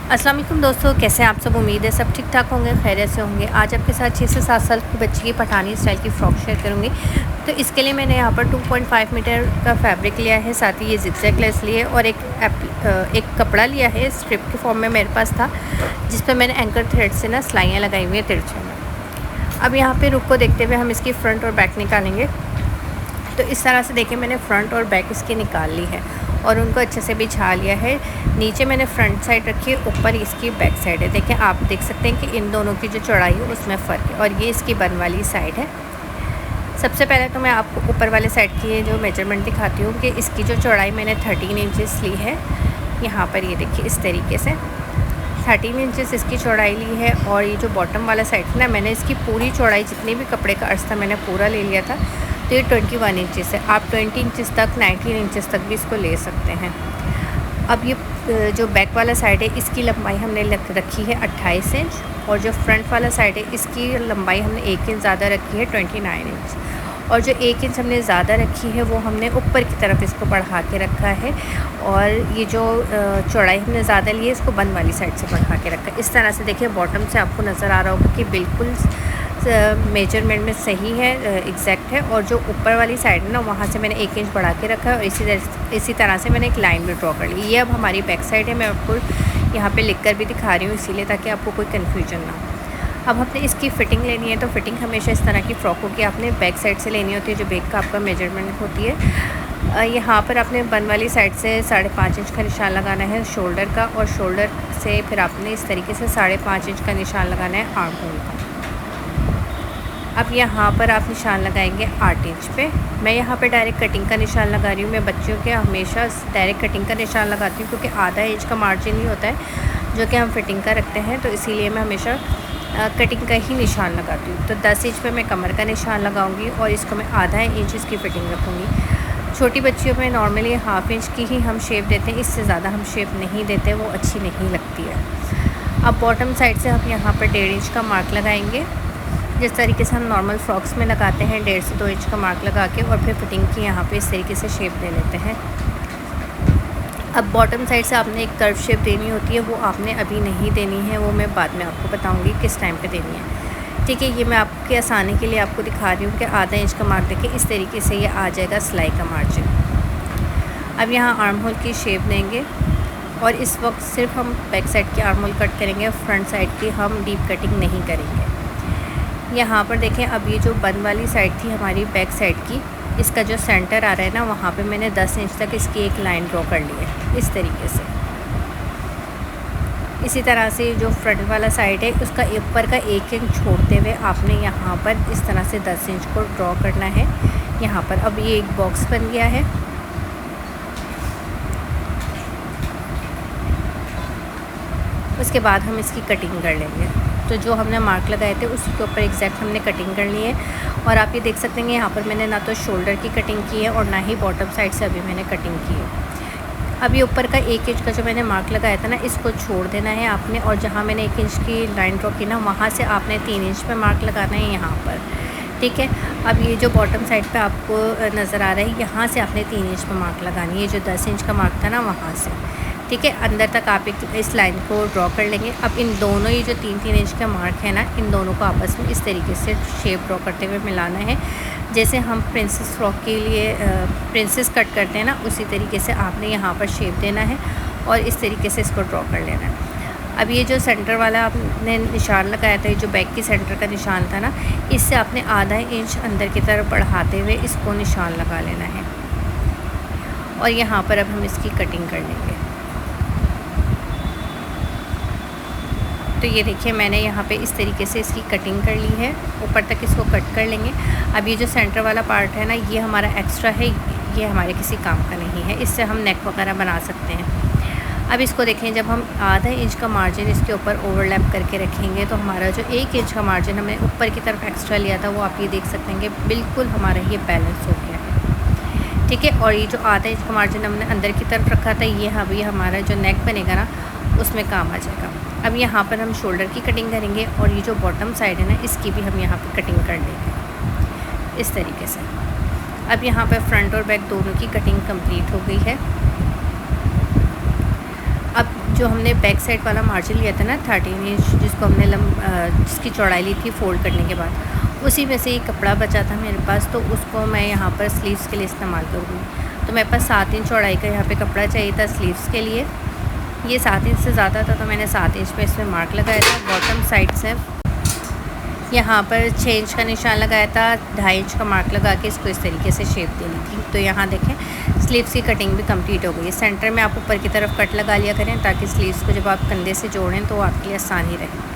अस्सलाम वालेकुम दोस्तों, कैसे हैं आप सब। उम्मीद है सब ठीक ठाक होंगे, खैरियत से होंगे। आज आपके साथ 6 से 7 साल की बच्ची की पठानी स्टाइल की फ़्रॉक शेयर करूँगी। तो इसके लिए मैंने यहाँ पर 2.5 मीटर का फैब्रिक लिया है, साथ ही ये ज़िगज़ैग लेस लिए और एक कपड़ा लिया है, स्ट्रिप के फॉर्म में मेरे पास था, जिस पर मैंने एंकर थ्रेड से ना सिलाइयाँ लगाई हुई हैं तिरछे में। अब यहाँ पर रुख को देखते हुए हम इसकी फ़्रंट और बैक निकालेंगे। तो इस तरह से देखिए मैंने फ़्रंट और बैक इसकी निकाल ली है और उनको अच्छे से बिछा लिया है। नीचे मैंने फ्रंट साइड रखी है, ऊपर इसकी बैक साइड है। देखिए आप देख सकते हैं कि इन दोनों की जो चौड़ाई है उसमें फ़र्क है और ये इसकी बन वाली साइड है। सबसे पहले तो मैं आपको ऊपर वाले साइड की जो मेजरमेंट दिखाती हूँ कि इसकी जो चौड़ाई मैंने 13 इंचेस ली है। यहाँ पर ये देखिए इस तरीके से 13 इंचेस इसकी चौड़ाई ली है। और ये जो बॉटम वाला साइड है ना, मैंने इसकी पूरी चौड़ाई जितनी भी कपड़े का अर्ज था मैंने पूरा ले लिया था। तो ये 21 इंचेस है। आप 20 इंचेस तक 19 इंचेस तक भी इसको ले सकते हैं। अब ये जो बैक वाला साइड है इसकी लंबाई हमने रखी है 28 इंच और जो फ्रंट वाला साइड है इसकी लंबाई हमने 1 इंच ज़्यादा रखी है 29 इंच। और जो 1 इंच हमने ज़्यादा रखी है वो हमने ऊपर की तरफ इसको बढ़ा के रखा है। और ये जो चौड़ाई हमने ज़्यादा ली है इसको बंद वाली साइड से बढ़ा के रखा है। इस तरह से देखिए बॉटम से आपको नज़र आ रहा होगा कि बिल्कुल मेजरमेंट में सही है, एग्जैक्ट है। और जो ऊपर वाली साइड है ना, वहाँ से मैंने 1 इंच बढ़ा के रखा है और इसी तरह से मैंने एक लाइन भी ड्रॉ कर ली। ये अब हमारी बैक साइड है। मैं आपको यहाँ पे लिख कर भी दिखा रही हूँ इसीलिए, ताकि आपको कोई कन्फ्यूजन ना हो। अब हमने इसकी फ़िटिंग लेनी है, तो फ़िटिंग हमेशा इस तरह की फ़्रॉकों की आपने बैक साइड से लेनी होती है, जो बैक का आपका मेजरमेंट होती है। यहाँ पर आपने बन वाली साइड से 5.5 इंच का निशान लगाना है शोल्डर का, और शोल्डर से फिर आपने इस तरीके से 5.5 इंच का निशान लगाना है आर्म होल का। अब यहाँ पर आप निशान लगाएंगे 8 इंच पे। मैं यहाँ पे डायरेक्ट कटिंग का निशान लगा रही हूँ। मैं बच्चियों के हमेशा डायरेक्ट कटिंग का निशान लगाती हूँ, क्योंकि आधा इंच का मार्जिन ही होता है जो कि हम फिटिंग का रखते हैं, तो इसीलिए मैं हमेशा कटिंग का ही निशान लगाती हूँ। तो 10 इंच पे मैं कमर का निशान लगाऊँगी और इसको मैं आधा इंच इसकी फ़िटिंग रखूँगी। छोटी बच्चियों में नॉर्मली 1/2 इंच की ही हम शेप देते हैं, इससे ज़्यादा हम शेप नहीं देते, वो अच्छी नहीं लगती है। अब बॉटम साइड से हम यहाँ पर 1.5 इंच का मार्क लगाएंगे, जिस तरीके से हम नॉर्मल फ्रॉक्स में लगाते हैं। 1.5 से 2 इंच का मार्क लगा के और फिर फिटिंग की यहाँ पे इस तरीके से शेप दे लेते हैं। अब बॉटम साइड से आपने एक कर्व शेप देनी होती है, वो आपने अभी नहीं देनी है, वो मैं बाद में आपको बताऊँगी किस टाइम पे देनी है। ठीक है, ये मैं आपके आसानी के लिए आपको दिखा रही हूँ कि आधा इंच का मार्क देके इस तरीके से ये आ जाएगा सिलाई का मार्जिन। अब यहाँ आर्म होल की शेप देंगे और इस वक्त सिर्फ हम बैक साइड की आर्म होल कट करेंगे, फ्रंट साइड की हम डीप कटिंग नहीं करेंगे। यहाँ पर देखें, अब ये जो बंद वाली साइड थी हमारी बैक साइड की, इसका जो सेंटर आ रहा है ना, वहाँ पे मैंने 10 इंच तक इसकी एक लाइन ड्रॉ कर ली है इस तरीके से। इसी तरह से जो फ्रंट वाला साइड है उसका ऊपर का 1 इंच छोड़ते हुए आपने यहाँ पर इस तरह से 10 इंच को ड्रॉ करना है। यहाँ पर अब ये एक बॉक्स बन गया है। उसके बाद हम इसकी कटिंग कर लेंगे। तो जो हमने मार्क लगाए थे उसके ऊपर एग्जैक्ट हमने कटिंग कर ली है। और आप ये देख सकते हैं यहाँ पर मैंने ना तो शोल्डर की कटिंग की है और ना ही बॉटम साइड से अभी मैंने कटिंग की है। अब ये ऊपर का 1 इंच का जो मैंने मार्क लगाया था ना, इसको छोड़ देना है आपने, और जहाँ मैंने 1 इंच की लाइन ड्रॉ की ना, वहाँ से आपने 3 इंच पे मार्क लगाना है यहाँ पर। ठीक है, अब ये जो बॉटम साइड पे आपको नज़र आ रहा है, यहाँ से आपने 3 इंच पे मार्क लगानी है, जो 10 इंच का मार्क था ना वहाँ से। ठीक है, अंदर तक आप इस लाइन को ड्रॉ कर लेंगे। अब इन दोनों ये जो 3-3 इंच का मार्क है ना, इन दोनों को आपस में इस तरीके से शेप ड्रॉ करते हुए मिलाना है। जैसे हम प्रिंसेस फ्रॉक के लिए प्रिंसेस कट करते हैं ना, उसी तरीके से आपने यहाँ पर शेप देना है और इस तरीके से इसको ड्रॉ कर लेना है। अब ये जो सेंटर वाला आपने निशान लगाया था, ये जो बैक की सेंटर का निशान था ना, इससे आपने आधा इंच अंदर की तरफ बढ़ाते हुए इसको निशान लगा लेना है। और यहाँ पर अब हम इसकी कटिंग कर लेंगे। तो ये देखिए मैंने यहाँ पे इस तरीके से इसकी कटिंग कर ली है, ऊपर तक इसको कट कर लेंगे। अब ये जो सेंटर वाला पार्ट है ना, ये हमारा एक्स्ट्रा है, ये हमारे किसी काम का नहीं है, इससे हम नेक वगैरह बना सकते हैं। अब इसको देखें, जब हम आधा इंच का मार्जिन इसके ऊपर ओवरलैप करके रखेंगे, तो हमारा जो 1 इंच का मार्जिन हमने ऊपर की तरफ एक्स्ट्रा लिया था, वो आप ये देख सकते हैं कि बिल्कुल हमारा ये बैलेंस हो गया है। ठीक है, और ये जो आधा इंच का मार्जिन हमने अंदर की तरफ रखा था, ये अभी हमारा जो नेक बनेगा ना, उसमें काम आ जाएगा। अब यहाँ पर हम शोल्डर की कटिंग करेंगे और ये जो बॉटम साइड है ना, इसकी भी हम यहाँ पर कटिंग कर लेंगे इस तरीके से। अब यहाँ पर फ्रंट और बैक दोनों की कटिंग कंप्लीट हो गई है। अब जो हमने बैक साइड वाला मार्जिन लिया था ना 13 इंच, जिसको हमने जिसकी चौड़ाई ली थी फ़ोल्ड करने के बाद, उसी में से एक कपड़ा बचा था मेरे पास, तो उसको मैं यहाँ पर स्लीव्स के लिए इस्तेमाल करूँगी। तो मेरे पास 7 इंच चौड़ाई का यहाँ पे कपड़ा चाहिए था स्लीव्स के लिए। ये 7 इंच से ज़्यादा था, तो मैंने 7 इंच पे इसमें मार्क लगाया था। बॉटम साइड से यहाँ पर 6 इंच का निशान लगाया था, 2.5 इंच का मार्क लगा के इसको इस तरीके से शेप देनी थी। तो यहाँ देखें स्लीव्स की कटिंग भी कंप्लीट हो गई है। सेंटर में आप ऊपर की तरफ कट लगा लिया करें, ताकि स्लीव्स को जब आप कंधे से जोड़ें तो आपके लिए आसानी रहे।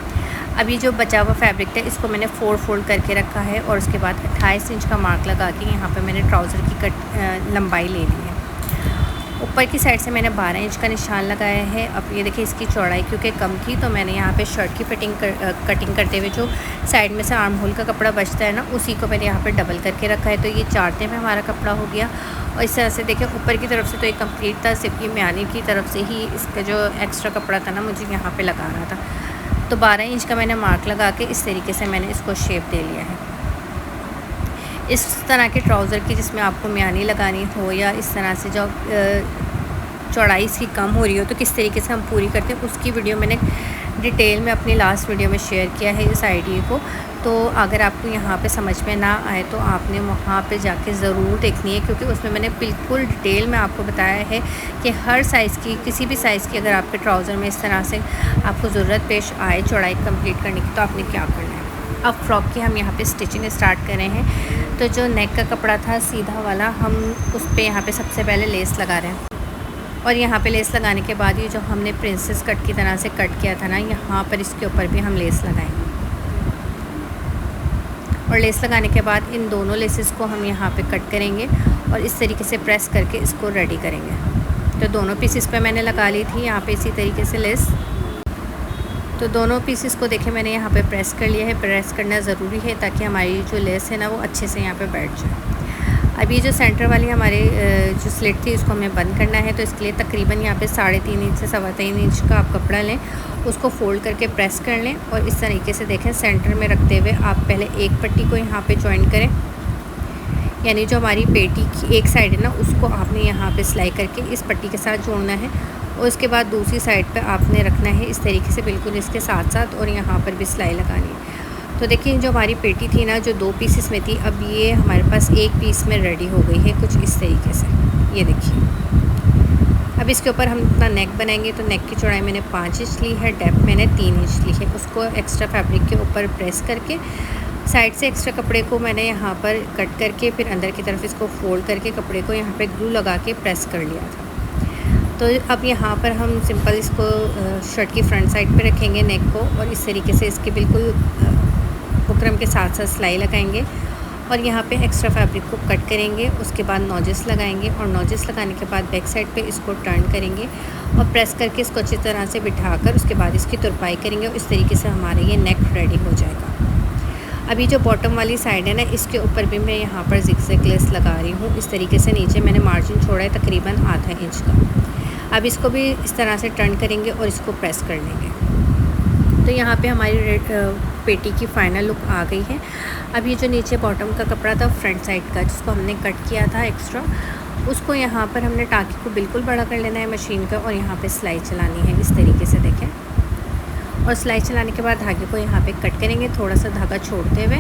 अब ये जो बचा हुआ फैब्रिक था, इसको मैंने 4 फोल्ड करके रखा है, और उसके बाद 28 इंच का मार्क लगा के यहाँ पे मैंने ट्राउज़र की लंबाई ले ली है। ऊपर की साइड से मैंने 12 इंच का निशान लगाया है। अब ये देखिए इसकी चौड़ाई क्योंकि कम थी, तो मैंने यहाँ पे शर्ट की कटिंग करते हुए जो साइड में से आर्म होल का कपड़ा बचता है ना, उसी को मैंने यहाँ पे डबल करके रखा है। तो ये 4 में हमारा कपड़ा हो गया। और इस तरह से देखिए ऊपर की तरफ से तो एक कंप्लीट था, सिर्फ ये म्यानी की तरफ से ही इसका जो एक्स्ट्रा कपड़ा था ना, मुझे यहाँ पर लगाना था। तो 12 इंच का मैंने मार्क लगा के इस तरीके से मैंने इसको शेप दे लिया है। इस तरह के ट्राउज़र की जिसमें आपको म्यानी लगानी हो, या इस तरह से जो चौड़ाई इसकी कम हो रही हो, तो किस तरीके से हम पूरी करते हैं, उसकी वीडियो मैंने डिटेल में अपनी लास्ट वीडियो में शेयर किया है इस आइडिया को। तो अगर आपको यहाँ पे समझ में ना आए तो आपने वहाँ पे जाके ज़रूर देखनी है, क्योंकि उसमें मैंने बिल्कुल डिटेल में आपको बताया है कि हर साइज़ की, किसी भी साइज़ की अगर आपके ट्राउज़र में इस तरह से आपको ज़रूरत पेश आए चौड़ाई कंप्लीट करने की, तो आपने क्या करना है। अब फ्रॉक की हम यहाँ पे स्टिचिंग स्टार्ट कर रहे हैं। तो जो नेक का कपड़ा था सीधा वाला, हम उस पर यहाँ पे सबसे पहले लेस लगा रहे हैं। और यहाँ पे लेस लगाने के बाद ये जो हमने प्रिंसेस कट की तरह से कट किया था ना, यहाँ पर इसके ऊपर भी हम लेस लगाएंगे। और लेस लगाने के बाद इन दोनों लेसेस को हम यहाँ पे कट करेंगे और इस तरीके से प्रेस करके इसको रेडी करेंगे। तो दोनों पीसेस पे मैंने लगा ली थी यहाँ पे इसी तरीके से लेस। तो दोनों पीसेस को देखें मैंने यहाँ पे प्रेस कर लिया है। प्रेस करना ज़रूरी है ताकि हमारी जो लेस है ना वो अच्छे से यहाँ पे बैठ जाए। अब ये जो सेंटर वाली हमारे जो स्लिट थी इसको हमें बंद करना है। तो इसके लिए तकरीबन यहाँ पे 3.5 इंच से 3.25 इंच का आप कपड़ा लें, उसको फोल्ड करके प्रेस कर लें और इस तरीके से देखें सेंटर में रखते हुए आप पहले एक पट्टी को यहाँ पे जॉइन करें, यानी जो हमारी पेटी की एक साइड है ना उसको आपने यहाँ पे सिलाई करके इस पट्टी के साथ जोड़ना है और उसके बाद दूसरी साइड पे आपने रखना है इस तरीके से बिल्कुल इसके साथ साथ, और यहाँ पर भी सिलाई लगानी है। तो देखिए जो हमारी पेटी थी ना जो 2 पीसेस में थी, अब ये हमारे पास एक पीस में रेडी हो गई है कुछ इस तरीके से। ये देखिए अब इसके ऊपर हम अपना नेक बनाएंगे। तो नेक की चौड़ाई मैंने 5 इंच ली है, डेप्थ मैंने 3 इंच ली है। उसको एक्स्ट्रा फैब्रिक के ऊपर प्रेस करके साइड से एक्स्ट्रा कपड़े को मैंने यहाँ पर कट करके फिर अंदर की तरफ इसको फोल्ड करके कपड़े को यहाँ पे ग्लू लगा के प्रेस कर लिया था। तो अब यहाँ पर हम सिंपल इसको शर्ट की फ्रंट साइड पे रखेंगे नेक को, और इस तरीके से इसके बिल्कुल बुकरम के साथ साथ सिलाई लगाएंगे और यहाँ पे एक्स्ट्रा फैब्रिक को कट करेंगे। उसके बाद नॉजिस लगाएंगे और नॉजिस लगाने के बाद बैक साइड पे इसको टर्न करेंगे और प्रेस करके इसको अच्छी तरह से बिठाकर उसके बाद इसकी तुरपाई करेंगे और इस तरीके से हमारा ये नेक रेडी हो जाएगा। अभी जो बॉटम वाली साइड है ना इसके ऊपर भी मैं यहाँ पर ज़िगज़ैग लेस लगा रही हूँ। इस तरीके से नीचे मैंने मार्जिन छोड़ा है तकरीबन आधा इंच का। अब इसको भी इस तरह से टर्न करेंगे और इसको प्रेस कर लेंगे। तो यहाँ पे हमारी पेटी की फ़ाइनल लुक आ गई है। अब ये जो नीचे बॉटम का कपड़ा था फ्रंट साइड का जिसको हमने कट किया था एक्स्ट्रा, उसको यहाँ पर हमने टाँकी को बिल्कुल बड़ा कर लेना है मशीन का और यहाँ पे सिलाई चलानी है इस तरीके से देखें। और सिलाई चलाने के बाद धागे को यहाँ पे कट करेंगे थोड़ा सा धागा छोड़ते हुए,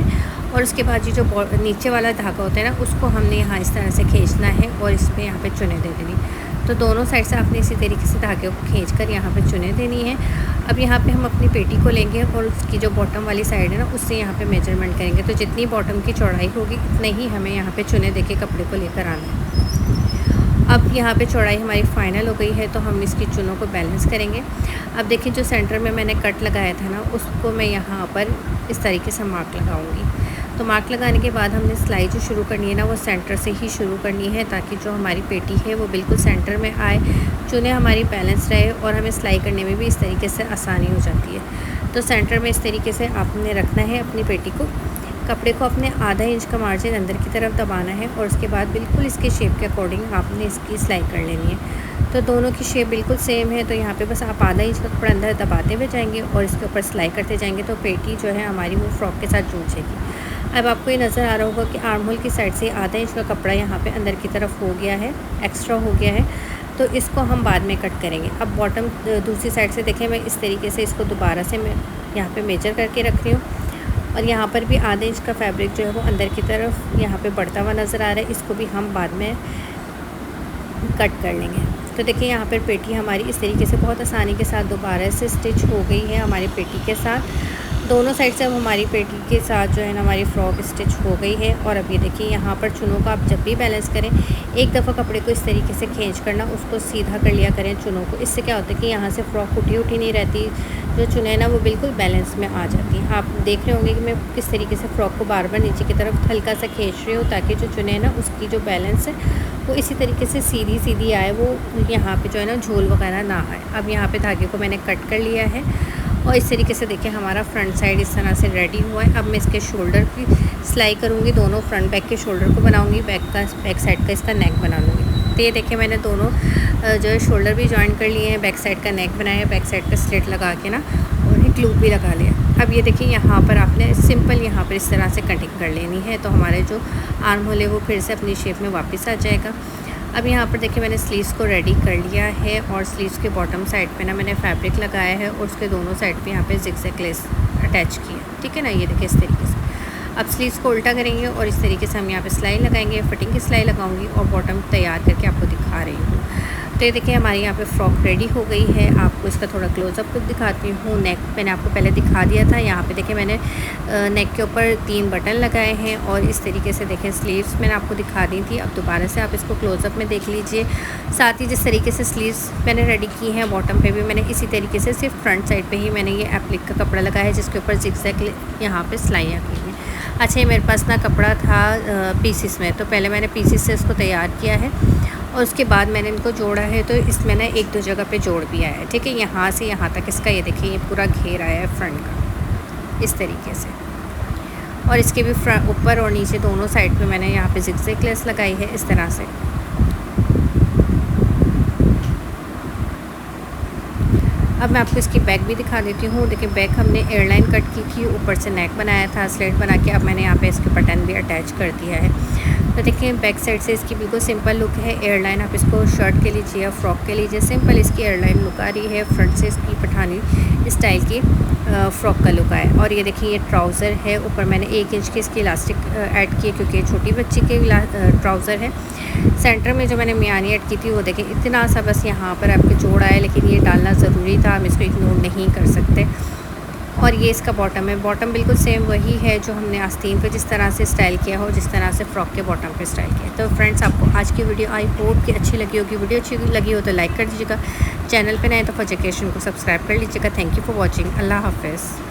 और उसके बाद ये जो नीचे वाला धागा होता है ना उसको हमने यहाँ इस तरह से खींचना है और इस पर यहाँ पे चुने दे देनी। तो दोनों साइड से आपने इसी तरीके से धागे को खींचकर यहाँ पे चुने देनी है। अब यहाँ पे हम अपनी पेटी को लेंगे और उसकी जो बॉटम वाली साइड है ना उससे यहाँ पे मेजरमेंट करेंगे। तो जितनी बॉटम की चौड़ाई होगी उतने ही हमें यहाँ पे चुने देके कपड़े को लेकर आना है। अब यहाँ पे चौड़ाई हमारी फ़ाइनल हो गई है तो हम इसकी चुनों को बैलेंस करेंगे। अब देखिए जो सेंटर में मैंने कट लगाया था ना उसको मैं यहाँ पर इस तरीके से मार्क लगाऊंगी। तो मार्क लगाने के बाद हमने सिलाई जो शुरू करनी है ना वो सेंटर से ही शुरू करनी है ताकि जो हमारी पेटी है वो बिल्कुल सेंटर में आए, चुने हमारी बैलेंस रहे और हमें सिलाई करने में भी इस तरीके से आसानी हो जाती है। तो सेंटर में इस तरीके से आपने रखना है अपनी पेटी को। कपड़े को अपने आधा इंच का मार्जिन अंदर की तरफ दबाना है और उसके बाद बिल्कुल इसके शेप के अकॉर्डिंग आपने इसकी सिलाई कर लेनी है। तो दोनों की शेप बिल्कुल सेम है, तो यहाँ पे बस आप आधा इंच का कपड़ा अंदर दबाते हुए जाएंगे और इसके ऊपर सिलाई करते जाएंगे तो पेटी जो है हमारी वो फ्रॉक के साथ जुड़ जाएगी। अब आपको ये नज़र आ रहा होगा कि आर्म होल की साइड से आधा इंच का कपड़ा यहाँ पे अंदर की तरफ हो गया है, एक्स्ट्रा हो गया है। तो इसको हम बाद में कट करेंगे। अब बॉटम दूसरी साइड से देखें, मैं इस तरीके से इसको दोबारा से मैं यहाँ पे मेजर करके रख रही हूँ और यहाँ पर भी आधे इंच का फैब्रिक जो है वो अंदर की तरफ यहाँ पे बढ़ता हुआ नज़र आ रहा है, इसको भी हम बाद में कट कर लेंगे। तो देखिए यहाँ पर पेटी हमारी इस तरीके से बहुत आसानी के साथ दोबारा से स्टिच हो गई है हमारी पेटी के साथ। दोनों साइड से अब हमारी पेटी के साथ जो है ना हमारी फ़्रॉक स्टिच हो गई है। और अब ये देखिए यहाँ पर चुनों का आप जब भी बैलेंस करें, एक दफ़ा कपड़े को इस तरीके से खींच करना उसको सीधा कर लिया करें चुनों को। इससे क्या होता है कि यहाँ से फ़्रॉक उठी नहीं रहती, जो चुने है ना वो बिल्कुल बैलेंस में आ जाती है। आप देख रहे होंगे कि मैं किस तरीके से फ़्रॉक को बार बार नीचे की तरफ हल्का सा खींच रही हूँ ताकि जो चुने है ना उसकी जो बैलेंस है वो इसी तरीके से सीधी आए, वो यहाँ पे जो है ना झोल वगैरह ना आए। अब यहाँ पे धागे को मैंने कट कर लिया है और इस तरीके से देखिए हमारा फ्रंट साइड इस तरह से रेडी हुआ है। अब मैं इसके शोल्डर की सिलाई करूँगी, दोनों फ्रंट बैक के शोल्डर को बनाऊँगी, बैक साइड का इसका नेक बना लूँगी। तो ये देखिए मैंने दोनों जो है शोल्डर भी जॉइन कर लिए हैं, बैक साइड का नेक बनाया है, बैक साइड का स्लिट लगा के ना और एक लूप भी लगा लिया। अब ये देखिए यहाँ पर आपने सिंपल यहाँ पर इस तरह से कटिंग कर लेनी है, तो हमारे जो आर्म होल है वो फिर से अपनी शेप में वापस आ जाएगा। अब यहाँ पर देखिए मैंने स्लीव्स को रेडी कर लिया है और स्लीव्स के बॉटम साइड पे ना मैंने फैब्रिक लगाया है और उसके दोनों साइड पे यहाँ पे ज़िगज़ैग लेस अटैच की है, ठीक है ना। ये देखिए इस तरीके से अब स्लीव्स को उल्टा करेंगे और इस तरीके से हम यहाँ पे सिलाई लगाएंगे, फिटिंग की सिलाई लगाऊंगी और बॉटम तैयार करके आपको दिखा रही हूँ। तो ये देखिए हमारी यहाँ पे फ्रॉक रेडी हो गई है। आपको इसका थोड़ा क्लोजअप को दिखाती हूँ। नेक मैंने आपको पहले दिखा दिया था। यहाँ पे देखिए मैंने नेक के ऊपर 3 बटन लगाए हैं और इस तरीके से देखिए स्लीव्स मैंने आपको दिखा दी थी। अब दोबारा से आप इसको क्लोजअप में देख लीजिए। साथ ही जिस तरीके से स्लीव्स मैंने रेडी की हैं बॉटम पे भी मैंने इसी तरीके से सिर्फ फ्रंट साइड पे ही मैंने ये एप्लिक का कपड़ा लगाया है जिसके ऊपर ज़िगज़ैग यहाँ पे सिलाइयाँ की हैं। अच्छा, ये मेरे पास ना कपड़ा था पीसीस में, तो पहले मैंने पीसीस से इसको तैयार किया है और उसके बाद मैंने इनको जोड़ा है। तो इसमें ना 1-2 जगह पे जोड़ भी आया है, ठीक है। यहाँ से यहाँ तक इसका ये देखिए ये पूरा घेर आया है फ्रंट का इस तरीके से। और इसके भी ऊपर और नीचे दोनों साइड पे मैंने यहाँ पे ज़िगज़ैग लेस लगाई है इस तरह से। अब मैं आपको इसकी बैक भी दिखा देती हूँ। देखिए बैक हमने एयरलाइन कट की थी, ऊपर से नेक बनाया था स्लेट बना के। अब मैंने यहाँ पे इसके बटन भी अटैच कर दिया है। तो देखिए बैक साइड से इसकी बिल्कुल सिंपल लुक है। एयरलाइन आप इसको शर्ट के लीजिए या फ्रॉक के लीजिए, सिंपल इसकी एयरलाइन लुक आ रही है। फ्रंट से इसकी पठानी स्टाइल की फ़्रॉक का लुक आया। और ये देखिए ये ट्राउज़र है, ऊपर मैंने 1 इंच की इसकी इलास्टिक ऐड की है क्योंकि ये छोटी बच्ची के ट्राउज़र है। सेंटर में जो मैंने मियानी ऐड की थी वो देखिए इतना सा बस यहाँ पर आपके जोड़ आया, लेकिन ये डालना ज़रूरी था, हम इसको इग्नोर नहीं कर सकते। और ये इसका बॉटम है, बॉटम बिल्कुल सेम वही है जो हमने आस्तीन पे जिस तरह से स्टाइल किया हो, जिस तरह से फ़्रॉक के बॉटम पे स्टाइल किया। तो फ्रेंड्स आपको आज की वीडियो आई होप कि अच्छी लगी होगी। वीडियो अच्छी लगी हो तो लाइक कर दीजिएगा, चैनल पे नए तो एजुकेशन को सब्सक्राइब कर लीजिएगा। Thank you for watching. अल्लाह हाफ़िज़।